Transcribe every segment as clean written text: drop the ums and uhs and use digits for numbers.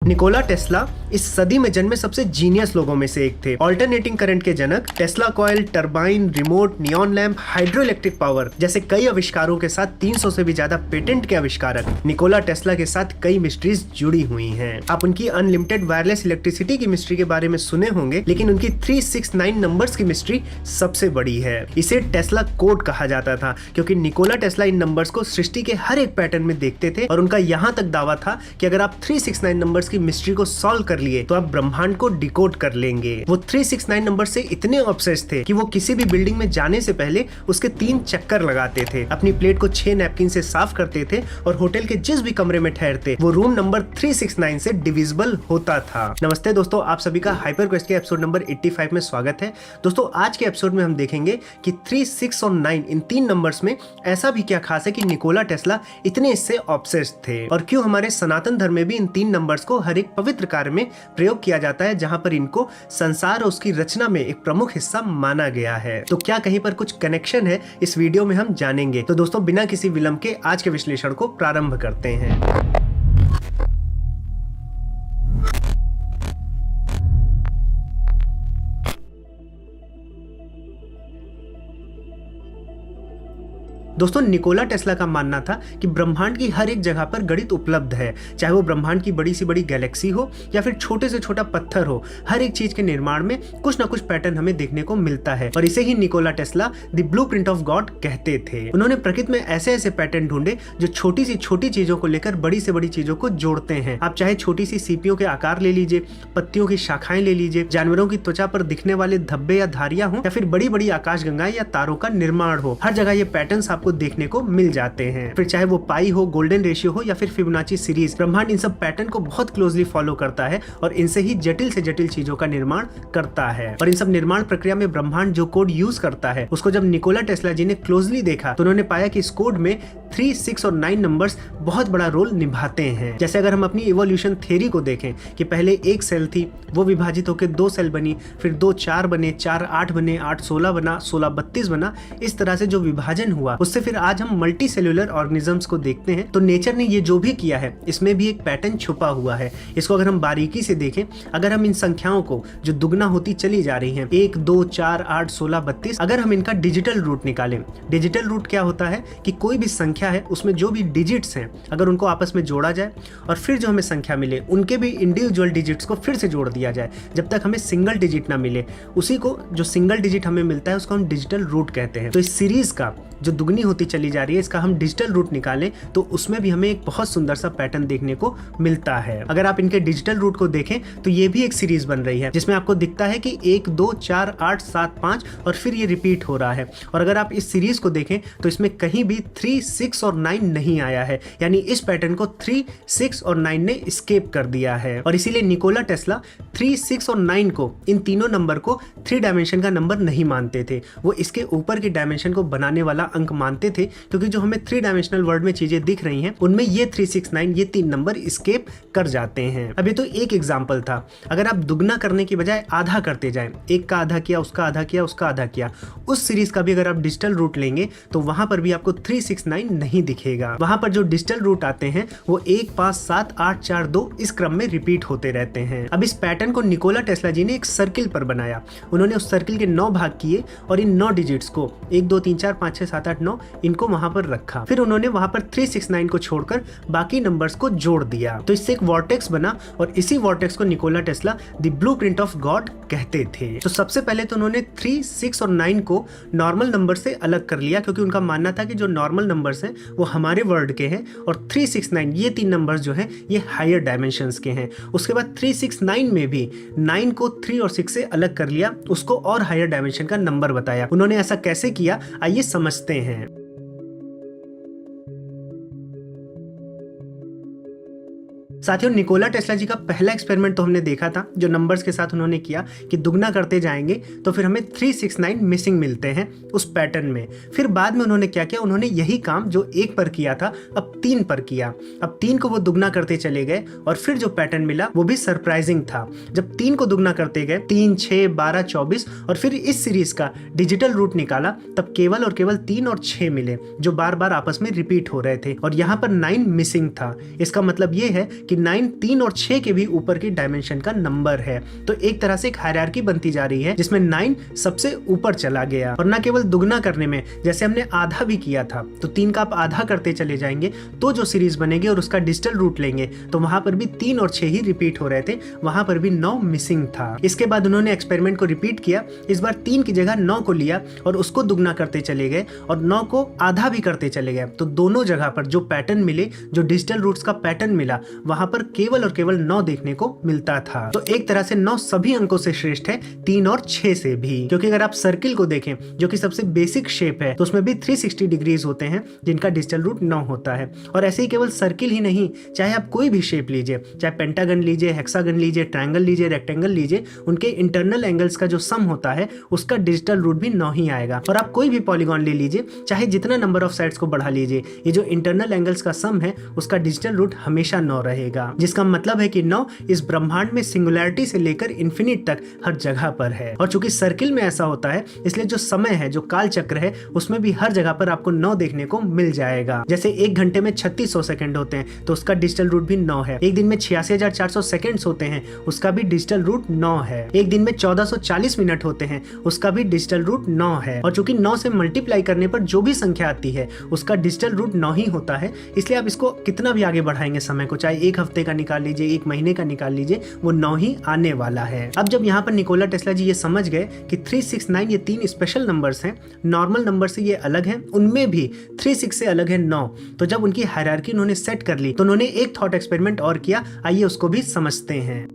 Nikola Tesla इस सदी में जन्मे सबसे जीनियस लोगों में से एक थे। ऑल्टरनेटिंग करंट के जनक, Tesla coil, turbine, remote, neon lamp, hydro electric power जैसे कई आविष्कारों के साथ 300 से भी ज्यादा पेटेंट के आविष्कारक निकोला टेस्ला के साथ कई मिस्ट्रीज जुड़ी हुई हैं। आप उनकी अनलिमिटेड वायरलेस इलेक्ट्रिसिटी की मिस्ट्री के बारे में सुने होंगे, लेकिन उनकी 369 नंबर्स की मिस्ट्री सबसे बड़ी है। इसे टेस्ला कोड कहा जाता था क्योंकि निकोला टेस्ला इन नंबर्स को सृष्टि के हर एक पैटर्न में देखते थे और उनका यहाँ तक दावा था कि अगर आप 369 नंबर्स की मिस्ट्री को सॉल्व कर लिए तो आप ब्रह्मांड को डिकोड कर लेंगे। वो 369 नंबर से इतने ऑब्सेस्ड थे कि वो किसी भी बिल्डिंग में जाने से पहले उसके 3 चक्कर लगाते थे, अपनी प्लेट को 6 नैपकिन से साफ करते थे और होटल के जिस भी कमरे में ठहरते वो रूम नंबर 369 से डिविजिबल होता था। नमस्ते दोस्तों, आप सभी का हाइपर क्वेस्ट के एपिसोड नंबर 85 में स्वागत है। दोस्तों, आज के एपिसोड में हम देखेंगे कि 3, 6 और 9 इन 3 नंबर्स में ऐसा भी क्या खास है कि निकोला टेस्ला इतने इससे ऑब्सेस्ड थे, और क्यों हमारे सनातन धर्म में भी इन 3 नंबर्स को हर एक पवित्र कार्य में प्रयोग किया जाता है, जहां पर इनको संसार और उसकी रचना में एक प्रमुख हिस्सा माना गया है। तो क्या कहीं पर कुछ कनेक्शन है, इस वीडियो में हम जानेंगे। तो दोस्तों, बिना किसी विलंब के आज के विश्लेषण को प्रारंभ करते हैं। दोस्तों, निकोला टेस्ला का मानना था कि ब्रह्मांड की हर एक जगह पर गणित उपलब्ध है, चाहे वो ब्रह्मांड की बड़ी से बड़ी गैलेक्सी हो या फिर छोटे से छोटा पत्थर हो। हर एक चीज के निर्माण में कुछ ना कुछ पैटर्न हमें देखने को मिलता है, और इसे ही Nikola Tesla the blueprint of God कहते थे। उन्होंने प्रकृति में ऐसे ऐसे पैटर्न ढूंढे जो छोटी सी छोटी चीजों को लेकर बड़ी से बड़ी चीजों को जोड़ते हैं। आप चाहे छोटी सी सीपियों के आकार ले लीजिए, पत्तियों की शाखाएं ले लीजिए, जानवरों की त्वचा पर दिखने वाले धब्बे या धारियां हो, या फिर बड़ी बड़ी आकाशगंगाएं या तारों का निर्माण हो, हर जगह ये पैटर्न्स आपको देखने को मिल जाते हैं। फिर चाहे वो पाई हो, गोल्डन रेशियो हो या फिर फिबोनाची सीरीज, ब्रह्मांड इन सब पैटर्न को बहुत क्लोजली फॉलो करता है और इनसे ही जटिल से जटिल चीजों का निर्माण करता है। और इन सब निर्माण प्रक्रिया में ब्रह्मांड जो कोड यूज करता है, उसको जब निकोला टेस्ला जी ने क्लोजली देखा तो उन्होंने पाया कि इस कोड में 3, 6 और 9 नंबर्स बहुत बड़ा रोल निभाते हैं। जैसे अगर हम अपनी इवोल्यूशन थ्योरी को देखें कि पहले एक सेल थी, वो विभाजित होकर 2 सेल बनी, फिर 2 4 बने, 4 8 बने, 8 16 बना, 16 32 बना। इस तरह से जो विभाजन हुआ, उससे फिर आज हम मल्टी सेल्यूलर ऑर्गेनिजम्स को देखते हैं। तो नेचर ने ये जो भी किया है, इसमें भी एक पैटर्न छुपा हुआ है। इसको अगर हम बारीकी से देखें, अगर हम इन संख्याओं को जो दुगना होती चली जा रही हैं, 1 2 4 8 16 32, अगर हम इनका डिजिटल रूट निकालें, डिजिटल रूट क्या होता है कि कोई भी संख्या है उसमें जो भी डिजिट्स हैं, अगर उनको आपस में जोड़ा जाए और फिर जो हमें संख्या मिले उनके भी इंडिविजुअल डिजिट्स को फिर से जोड़ दिया जाए, जब तक हमें सिंगल डिजिट ना मिले, उसी को जो सिंगल डिजिट हमें मिलता है उसको हम डिजिटल रूट कहते हैं। तो इस सीरीज का जो दुगनी होती चली जा रही है, इसका हम डिजिटल रूट निकालें तो उसमें भी हमें एक बहुत सुंदर सा पैटर्न देखने को मिलता है। अगर आप इनके डिजिटल रूट को देखें तो ये भी एक सीरीज बन रही है, जिसमें आपको दिखता है कि 1 2 4 8 7 5 और फिर ये रिपीट हो रहा है। और अगर आप इस सीरीज को देखें तो इसमें कहीं भी 3, 6 और 9 नहीं आया है, यानी इस पैटर्न को 3, 6 और 9 ने एस्केप कर दिया है। और इसीलिए निकोला टेस्ला 3, 6 और 9 को, इन तीनों नंबर को 3 डायमेंशन का नंबर नहीं मानते थे। वो इसके ऊपर की डायमेंशन को बनाने वाला अंक मानते थे, क्योंकि जो हमें 3 डायमेंशनल वर्ल्ड में चीजें दिख रही हैं उनमें ये 3, 6, 9 ये 3 नंबर एस्केप कर जाते हैं। अब ये तो एक एग्जांपल था। अगर आप दुगना करने की बजाय आधा करते जाएं, एक का आधा किया, उसका आधा किया, उसका आधा किया, उस सीरीज का भी अगर आप डिजिटल रूट लेंगे तो वहां पर भी आपको 3, 6, 9 नहीं दिखेगा। वहां पर जो डिजिटल रूट आते हैं वो 1 5 7 8 4 2 इस क्रम में रिपीट होते रहते हैं। अब इस पैटर्न को निकोला टेस्ला जी ने एक सर्किल पर बनाया। उन्होंने उस सर्किल के 9 भाग किए और इन 9 डिजिट्स को 1 2 3 4 5 6 7 8 9 इनको वहां पर रखा। फिर उन्होंने वहां पर 3, 6, 9 को छोड़कर बाकी नंबर्स को जोड़ दिया, तो इससे एक वॉर्टेक्स बना, और इसी वॉर्टेक्स को Nicola Tesla the blueprint of God कहते थे। तो सबसे पहले तो उन्होंने 3, 6 और 9 को नॉर्मल नंबर से अलग कर लिया, क्योंकि उनका मानना था कि जो नॉर्मल नंबर्स हैं वो हमारे वर्ल्ड के हैं, और 3, 6, 9 ये 3 नंबर्स जो हैं ये हायर डायमेंशंस के हैं। उसके बाद 3, 6, 9 में भी 9 को 3 और 6 से अलग कर लिया, उसको और हायर डायमेंशन का नंबर बताया। उन्होंने ऐसा कैसे किया, आइए समझते हैं। साथियों, निकोला टेस्ला जी का पहला एक्सपेरिमेंट तो हमने देखा था, जो नंबर्स के साथ उन्होंने किया कि दुगना करते जाएंगे तो फिर हमें 3, 6, 9 मिसिंग मिलते हैं उस पैटर्न में। फिर बाद में उन्होंने क्या किया, उन्होंने यही काम जो 1 पर किया था अब 3 पर किया। अब 3 को वो दुगना करते चले गए और फिर जो पैटर्न मिला वो भी सरप्राइजिंग था। जब 3 को दुगना करते गए, 3 6 12 24 और फिर इस सीरीज का डिजिटल रूट निकाला, तब केवल और केवल 3 और 6 मिले, जो बार बार आपस में रिपीट हो रहे थे, और यहाँ पर 9 मिसिंग था। इसका मतलब ये है कि 9 3 और 6 के भी ऊपर की डायमेंशन का नंबर है। तो एक तरह से एक हायरार्की बनती जा रही है जिसमें 9 सबसे ऊपर चला गया। और न केवल दुगना करने में, जैसे हमने आधा भी किया था, तो 3 का आप आधा करते चले जाएंगे तो जो सीरीज बनेगी और उसका डिजिटल रूट लेंगे तो वहां पर भी 3 और 6 ही रिपीट हो रहे थे, वहां पर भी 9 मिसिंग था। इसके बाद उन्होंने एक्सपेरिमेंट को रिपीट किया, इस बार 3 की जगह 9 को लिया और उसको दुगना करते चले गए और 9 को आधा भी करते चले गए। तो दोनों जगह पर जो पैटर्न मिले, जो डिजिटल रूट्स का पैटर्न मिला, वहां पर केवल और केवल 9 देखने को मिलता था। तो एक तरह से 9 सभी अंकों से श्रेष्ठ है, 3 और 6 से भी। क्योंकि अगर आप सर्किल को देखें जो कि सबसे बेसिक शेप है, तो उसमें भी 360 डिग्रीज होते हैं जिनका डिजिटल रूट 9 होता है। और ऐसे ही केवल सर्किल ही नहीं, चाहे आप कोई भी शेप लीजिए, चाहे पेंटागन लीजिए, हेक्सागन लीजिए, ट्रायंगल लीजिए, रेक्टेंगल लीजिए, उनके इंटरनल एंगल्स का जो सम होता है उसका डिजिटल रूट भी 9 ही आएगा। और आप कोई भी पॉलीगॉन ले लीजिए, चाहे जितना नंबर ऑफ साइड्स को बढ़ा लीजिए, ये जो इंटरनल एंगल्स का सम है उसका डिजिटल रूट हमेशा 9 रहेगा। जिसका मतलब है कि 9 इस ब्रह्मांड में सिंगुलैरिटी से लेकर इन्फिनिट तक हर जगह पर है। और चूंकि सर्किल में ऐसा होता है, इसलिए जो समय है, जो काल चक्र है, उसमें भी हर जगह पर आपको 9 देखने को मिल जाएगा। जैसे 1 घंटे में 3600 सेकंड होते हैं तो उसका डिजिटल रूट भी 9 है। एक दिन में 86,400 सेकंड्स होते हैं, उसका भी डिजिटल रूट 9 है। एक दिन में 1440 मिनट होते हैं, उसका भी डिजिटल रूट 9 है। और चूंकि 9 से मल्टीप्लाई करने पर जो भी संख्या आती है उसका डिजिटल रूट 9 ही होता है, इसलिए आप इसको कितना भी आगे बढ़ाएंगे समय को, चाहे 1 हफ्ते का निकाल लीजिए, 1 महीने का निकाल लीजिए, वो 9 ही आने वाला है। अब जब यहाँ पर निकोला टेस्ला जी ये समझ गए कि 369 ये 3 स्पेशल नंबर्स हैं, नॉर्मल नंबर से ये अलग हैं, उनमें भी 36 से अलग है 9, तो जब उनकी हायरार्की उन्होंने सेट कर ली तो उन्होंने एक थॉट एक्सपेरिमेंट और किया। आइए उसको भी समझते हैं।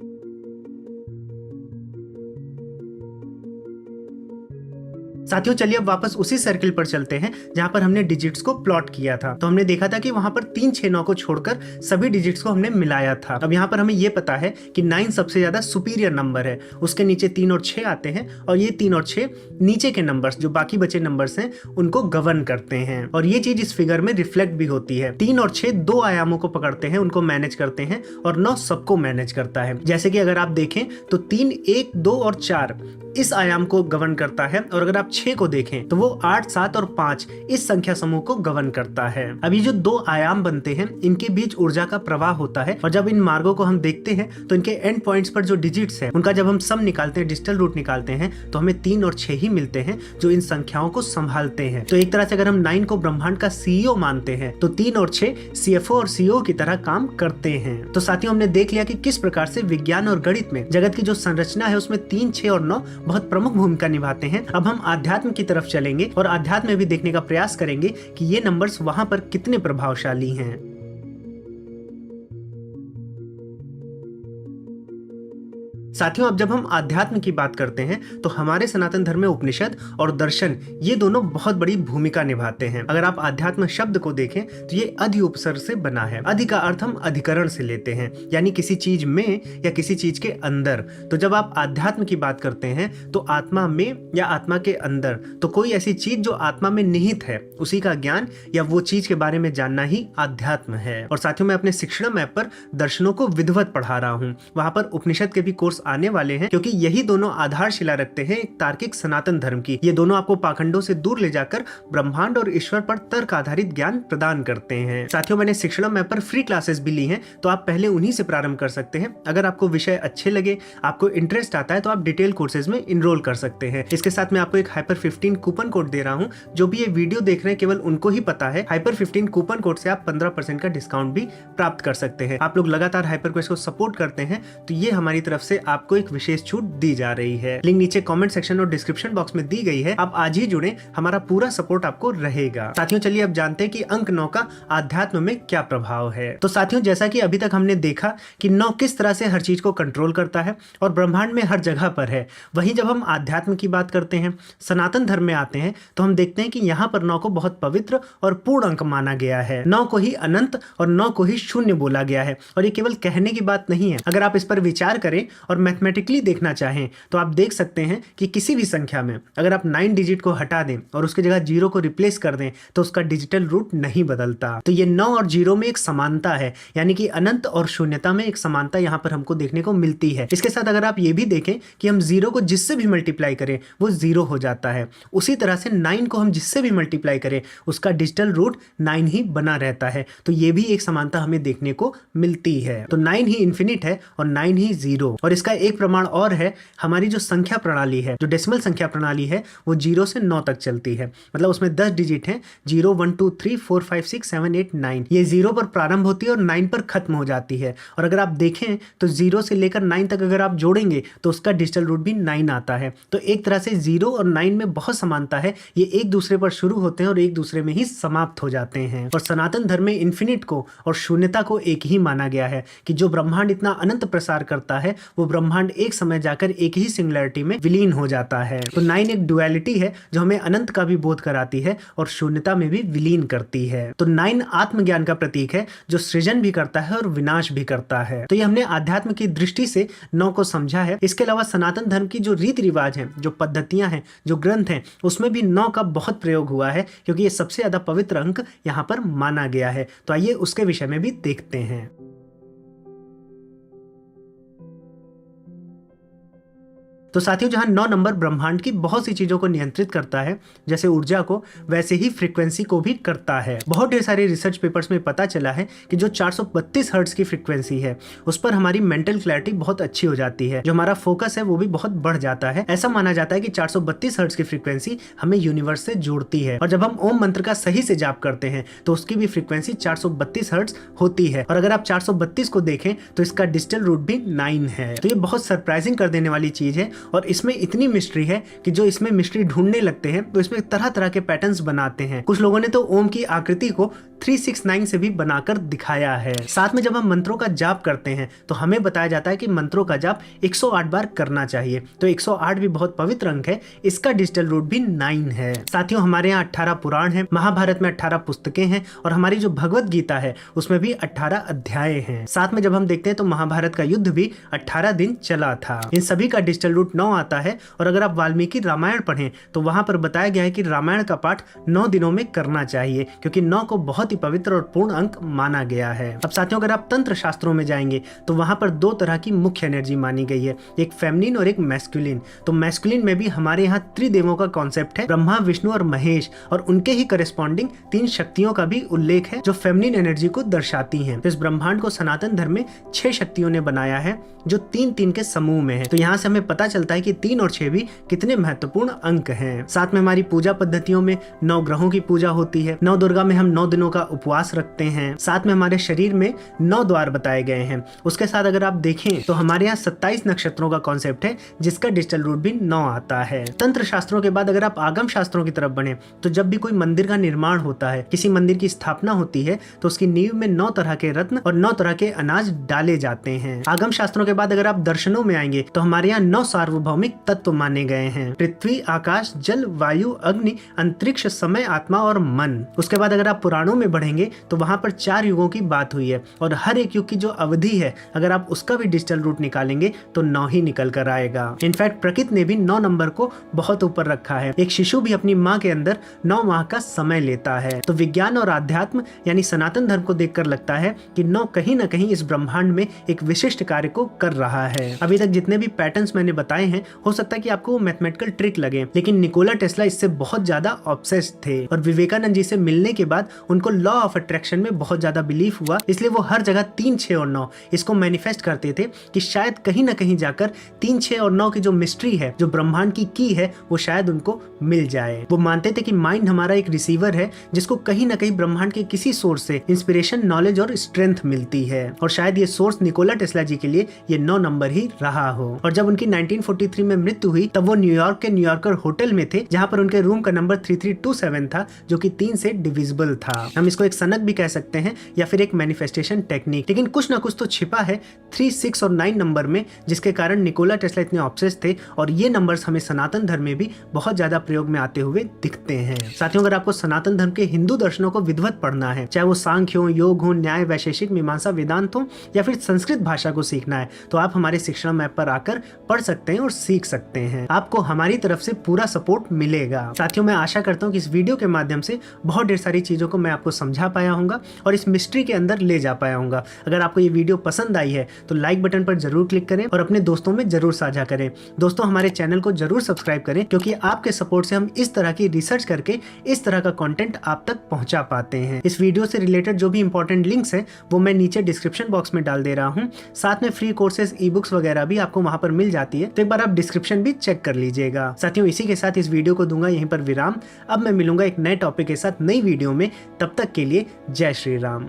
साथियों चलिए अब वापस उसी सर्किल पर चलते हैं जहां पर हमने डिजिट्स को प्लॉट किया था। तो हमने देखा था कि वहां पर 3 6 9 को छोड़कर सभी डिजिट्स को हमने मिलाया था। अब यहाँ पर हमें ये पता है कि 9 सबसे ज्यादा सुपीरियर नंबर है, उसके नीचे 3 और 6 आते हैं और ये 3 और 6 नीचे के नंबर्स जो बाकी बचे नंबर्स हैं उनको गवर्न करते हैं। और ये चीज इस फिगर में रिफ्लेक्ट भी होती है। 3 और 6 2 आयामों को पकड़ते हैं, उनको मैनेज करते हैं, और 9 सबको मैनेज करता है। जैसे कि अगर आप देखें तो 3 1 2 और 4 इस आयाम को गवर्न करता है, और अगर आप 6 को देखें तो वो 8 7 और 5 इस संख्या समूह को गवर्न करता है। अभी जो 2 आयाम बनते हैं इनके बीच ऊर्जा का प्रवाह होता है, और जब इन मार्गों को हम देखते हैं तो इनके एंड पॉइंट्स पर जो डिजिट्स हैं उनका जब हम सम निकालते हैं, डिजिटल रूट निकालते हैं, तो हमें 3 और 6 ही मिलते हैं जो इन संख्याओं को संभालते हैं। तो एक तरह से अगर हम 9 को ब्रह्मांड का सीईओ मानते हैं तो 3 और 6 सीएफओ और सीईओ की तरह काम करते हैं। तो साथियों हमने देख लिया कि किस प्रकार से विज्ञान और गणित में जगत की जो संरचना है उसमें 3 6 और 9 बहुत प्रमुख भूमिका निभाते हैं। अब हम आध्यात्म की तरफ चलेंगे और आध्यात्म में भी देखने का प्रयास करेंगे कि ये नंबर्स वहां पर कितने प्रभावशाली हैं। साथियों अब जब हम आध्यात्म की बात करते हैं तो हमारे सनातन धर्म में उपनिषद और दर्शन ये दोनों बहुत बड़ी भूमिका निभाते हैं। अगर आप आध्यात्म शब्द को देखें तो ये अधि उपसर्ग से बना है। अधि का अर्थ हम अधिकरण से लेते हैं, यानी किसी चीज में या किसी चीज के अंदर। तो जब आप आध्यात्म की बात करते हैं तो आत्मा में या आत्मा के अंदर, तो कोई ऐसी चीज जो आत्मा में निहित है उसी का ज्ञान या वो चीज के बारे में जानना ही आध्यात्म है। और साथियों मैं अपने शिक्षण ऐप पर दर्शनों को विधिवत पढ़ा रहा हूँ, वहां पर उपनिषद के भी कोर्स आने वाले हैं, क्योंकि यही दोनों आधारशिला रखते हैं एक तार्किक सनातन धर्म की। ये दोनों आपको पाखंडों से दूर ले जाकर ब्रह्मांड और ईश्वर पर तर्क आधारित ज्ञान प्रदान करते हैं। साथियों मैंने शिक्षणम ऐप पर फ्री क्लासेस भी ली हैं, तो आप पहले उन्हीं से प्रारंभ कर सकते हैं। अगर आपको विषय अच्छे लगे, आपको इंटरेस्ट आता है, तो आप डिटेल कोर्सेज में इनरोल कर सकते हैं। इसके साथ मैं आपको एक हाइपर 15 कूपन कोड दे रहा हूँ। जो भी ये वीडियो देख रहे हैं केवल उनको ही पता है। हाइपर 15 कूपन कोड से आप 15% का डिस्काउंट भी प्राप्त कर सकते हैं। आप लोग लगातार हाइपर क्वेस्ट को सपोर्ट करते हैं तो ये हमारी तरफ से आपको एक विशेष छूट दी जा रही है। लिंक नीचे कमेंट सेक्शन और डिस्क्रिप्शन बॉक्स में दी गई है। आप आज ही जुड़े, हमारा पूरा सपोर्ट आपको रहेगा। साथियों चलिए अब जानते हैं कि अंक 9 का आध्यात्म में क्या प्रभाव है। तो साथियों जैसा कि अभी तक हमने देखा कि 9 किस तरह से हर चीज को कंट्रोल करता है और ब्रह्मांड में हर जगह पर है, वहीं जब हम आध्यात्म की बात करते हैं, सनातन धर्म में आते हैं, तो हम देखते हैं कि यहाँ पर 9 को बहुत पवित्र और पूर्ण अंक माना गया है। 9 को ही अनंत और 9 को ही शून्य बोला गया है। और ये केवल कहने की बात नहीं है। अगर आप इस पर विचार करें और मैथमेटिकली देखना चाहें तो आप देख सकते हैं कि किसी भी संख्या में अगर आप 9 डिजिट को हटा दें और उसकी जगह 0 को रिप्लेस कर दें तो उसका डिजिटल रूट नहीं बदलता। तो ये 9 और 0 में एक समानता है, यानी कि अनंत और शून्यता में एक समानता यहाँ पर हमको देखने को मिलती है। इसके साथ अगर आप ये भी देखें कि हम 0 को जिससे भी मल्टीप्लाई करें वो 0 हो जाता है, उसी तरह से 9 को हम जिससे भी मल्टीप्लाई करें उसका डिजिटल रूट 9 ही बना रहता है। तो ये भी एक समानता हमें देखने को मिलती है। तो 9 ही इन्फिनिट है और 9 ही 0। और इसका एक प्रमाण और है, हमारी जो संख्या प्रणाली है, जो डेसिमल संख्या प्रणाली है, वो 0 से 9 तक चलती है। मतलब उसमें 10 डिजिट हैं, 0 1 2 3 4 5 6 7 8 9। ये 0 पर प्रारंभ होती है और 9 पर खत्म हो जाती है। और अगर आप देखें तो 0 से लेकर 9 तक अगर आप जोड़ेंगे तो उसका डिजिटल रूट भी 9 आता है। तो एक तरह से 0 और 9 में बहुत समानता है, ये एक दूसरे पर शुरू होते हैं और एक दूसरे में ही समाप्त हो जाते हैं। और सनातन धर्म में इन्फिनिट को और शून्यता को एक ही माना गया है कि जो ब्रह्मांड इतना अनंत प्रसार करता है वो ब्रह्मांड एक समय जाकर एक ही सिंगुलैरिटी में विलीन हो जाता है। तो 9 एक डुअलिटी है जो हमें अनंत का भी बोध कराती है और शून्यता में भी विलीन करती है। तो 9 आत्मज्ञान का प्रतीक है जो सृजन भी करता है और विनाश भी करता है। तो ये हमने अध्यात्म की दृष्टि से 9 को समझा है। इसके अलावा सनातन धर्म की जो रीति रिवाज है, जो पद्धतियां हैं, जो ग्रंथ हैं, उसमें भी 9 का बहुत प्रयोग हुआ है क्योंकि ये सबसे ज्यादा पवित्र अंक यहाँ पर माना गया है। तो आइए उसके विषय में भी देखते हैं। तो साथियों, जहां 9 नंबर ब्रह्मांड की बहुत सी चीजों को नियंत्रित करता है, जैसे ऊर्जा को, वैसे ही फ्रीक्वेंसी को भी करता है। बहुत ढेर सारे रिसर्च पेपर्स में पता चला है कि जो 432 हर्ट्ज की फ्रीक्वेंसी है उस पर हमारी मेंटल क्लैरिटी बहुत अच्छी हो जाती है, जो हमारा फोकस है वो भी बहुत बढ़ जाता है। ऐसा माना जाता है कि 432 हर्ट्ज की फ्रीक्वेंसी हमें यूनिवर्स से जोड़ती है। और जब हम ओम मंत्र का सही से जाप करते हैं तो उसकी भी फ्रीक्वेंसी 432 हर्ट्ज होती है। और अगर आप 432 को देखें तो इसका डिजिटल रूट भी 9 है। तो ये बहुत सरप्राइजिंग कर देने वाली चीज है। और इसमें इतनी मिस्ट्री है कि जो इसमें मिस्ट्री ढूंढने लगते हैं तो इसमें तरह तरह के पैटर्न्स बनाते हैं। कुछ लोगों ने तो ओम की आकृति को 369 से भी बनाकर दिखाया है। साथ में जब हम मंत्रों का जाप करते हैं तो हमें बताया जाता है कि मंत्रों का जाप 108 बार करना चाहिए। तो 108 भी बहुत पवित्र अंक है। इसका डिजिटल रूट भी 9 है। साथियों, हमारे यहाँ 18 पुराण है, महाभारत में 18 पुस्तकें हैं और हमारी जो भगवत गीता है उसमें भी 18 अध्याय हैं। साथ में जब हम देखते हैं तो महाभारत का युद्ध भी 18 दिन चला था। इन सभी का डिजिटल रूट 9 आता है। और अगर आप वाल्मीकि रामायण पढ़ें तो वहां पर बताया गया है कि रामायण का पाठ 9 दिनों में करना चाहिए क्योंकि 9 को बहुत ही पवित्र और पूर्ण अंक माना गया है। अब साथियों, अगर आप तंत्र शास्त्रों में जाएंगे तो वहां पर 2 तरह की मुख्य एनर्जी मानी गई है, एक फेमिनिन और एक मैस्कुलिन। तो मैस्कुलिन में भी हमारे यहाँ त्रिदेवों का कॉन्सेप्ट है, ब्रह्मा, विष्णु और महेश, और उनके ही करेस्पॉन्डिंग 3 शक्तियों का भी उल्लेख है जो फेमिनिन एनर्जी को दर्शाती हैं। तो इस ब्रह्मांड को सनातन धर्म में 6 शक्तियों ने बनाया है जो 3-3 के समूह में है। तो यहाँ से हमें पता चलता है कि 3 और 6 भी कितने महत्वपूर्ण अंक हैं। साथ में हमारी पूजा पद्धतियों में 9 ग्रहों की पूजा होती है। 9 दुर्गा में हम 9 दिनों का उपवास रखते हैं। साथ में हमारे शरीर में 9 द्वार बताए गए हैं। उसके साथ अगर आप देखें तो हमारे यहाँ 27 नक्षत्रों का कॉन्सेप्ट है जिसका डिजिटल रूट भी 9 आता है। तंत्र शास्त्रों के बाद अगर आप आगम शास्त्रों की तरफ बढ़े तो जब भी कोई मंदिर का निर्माण होता है, किसी मंदिर की स्थापना होती है, तो उसकी नींव में 9 तरह के रत्न और 9 तरह के अनाज डाले जाते हैं। आगम शास्त्रों के बाद अगर आप दर्शनों में आएंगे तो हमारे यहाँ 9 सार्वभौमिक तत्व माने गए हैं, पृथ्वी, आकाश, जल, वायु, अग्नि, अंतरिक्ष, समय, आत्मा और मन। उसके बाद अगर आप पुराणों में बढ़ेंगे तो वहां पर 4 युगों की बात हुई है और हर एक युग की जो अवधि है अगर आप उसका भी डिजिटल रूट निकालेंगे तो 9 ही निकल कर आएगा। इनफैक्ट प्रकृति ने भी 9 नंबर को बहुत ऊपर रखा है। एक शिशु भी अपनी माँ के अंदर 9 माह का समय लेता है। तो विज्ञान और आध्यात्म यानी सनातन धर्म को देखकर लगता है कि 9 कहीं ना कहीं इस ब्रह्मांड में एक विशिष्ट कार्य को कर रहा है। अभी तक जितने भी पैटर्न्स मैंने बताए हैं हो सकता है कि आपको वो मैथमेटिकल ट्रिक लगे, लेकिन निकोला टेस्ला इससे बहुत ज्यादा ऑब्सेस्ड थे और विवेकानंद जी से मिलने के बाद उनको लॉ ऑफ अट्रैक्शन में बहुत ज्यादा बिलीफ हुआ, इसलिए वो हर जगह 3, 6 और 9 इसको मैनिफेस्ट करते थे कि शायद कहीं ना कहीं जाकर 3, 6 और 9 की जो मिस्ट्री है, जो ब्रह्मांड की है, वो शायद उनको मिल जाए। वो मानते थे कि माइंड हमारा एक रिसीवर है जिसको कहीं ना कहीं ब्रह्मांड के किसी सोर्स से इंस्पिरेशन, नॉलेज और स्ट्रेंथ मिलती है और शायद ये सोर्स निकोला टेस्ला जी के लिए ये 9 नंबर ही रहा हो। और जब उनकी 1943 में मृत्यु हुई तब वो न्यूयॉर्क के न्यूयॉर्कर होटल में थे, जहां पर उनके रूम का नंबर 3327 था, जो कि 3 से डिविजिबल था। हम इसको एक सनक भी कह सकते हैं या फिर एक मैनिफेस्टेशन टेक्निक। लेकिन कुछ ना कुछ तो छिपा है 3, 6 और 9 नंबर में, जिसके कारण निकोला टेस्ला इतने ऑब्सेस्ड थे और ये नंबर्स हमें सनातन धर्म में भी बहुत ज्यादा प्रयोग में आते हुए दिखते हैं। साथियों, अगर आपको सनातन धर्म के हिंदू दर्शनों को विधिवत पढ़ना है, चाहे वो सांख्य हो, योग हो, न्याय, वैशेषिक, मीमांसा, वेदांत हो या फिर संस्कृत भाषा को सीखना है, तो आप हमारे शिक्षण ऐप पर आकर पढ़ सकते हैं और सीख सकते हैं। आपको हमारी तरफ से पूरा सपोर्ट मिलेगा। साथियों, मैं आशा करता हूँ कि इस वीडियो के माध्यम से बहुत ढेर सारी चीजों को मैं आपको समझा पाया हूँगा और इस मिस्ट्री के अंदर ले जा पाया हूँगा। अगर आपको ये वीडियो पसंद आई है तो लाइक बटन पर जरूर क्लिक करें और अपने दोस्तों में जरूर साझा करें। दोस्तों, हमारे चैनल को जरूर सब्सक्राइब करें, क्योंकि आपके सपोर्ट से हम इस तरह की रिसर्च करके इस तरह का कंटेंट आप तक पहुंचा पाते हैं। इस वीडियो से रिलेटेड जो भी इंपॉर्टेंट लिंक्स हैं वो मैं नीचे डिस्क्रिप्शन बॉक्स में डाल दे रहा हूं। साथ में फ्री कोर्सेज, ई बुक्स वगैरह भी आपको वहां पर मिल जाती है, तो एक बार आप डिस्क्रिप्शन भी चेक कर लीजिएगा। साथियों, इसी के साथ इस वीडियो को दूंगा यहीं पर विराम। अब मैं मिलूंगा एक नए टॉपिक के साथ नई वीडियो में। तब तक के लिए जय श्री राम।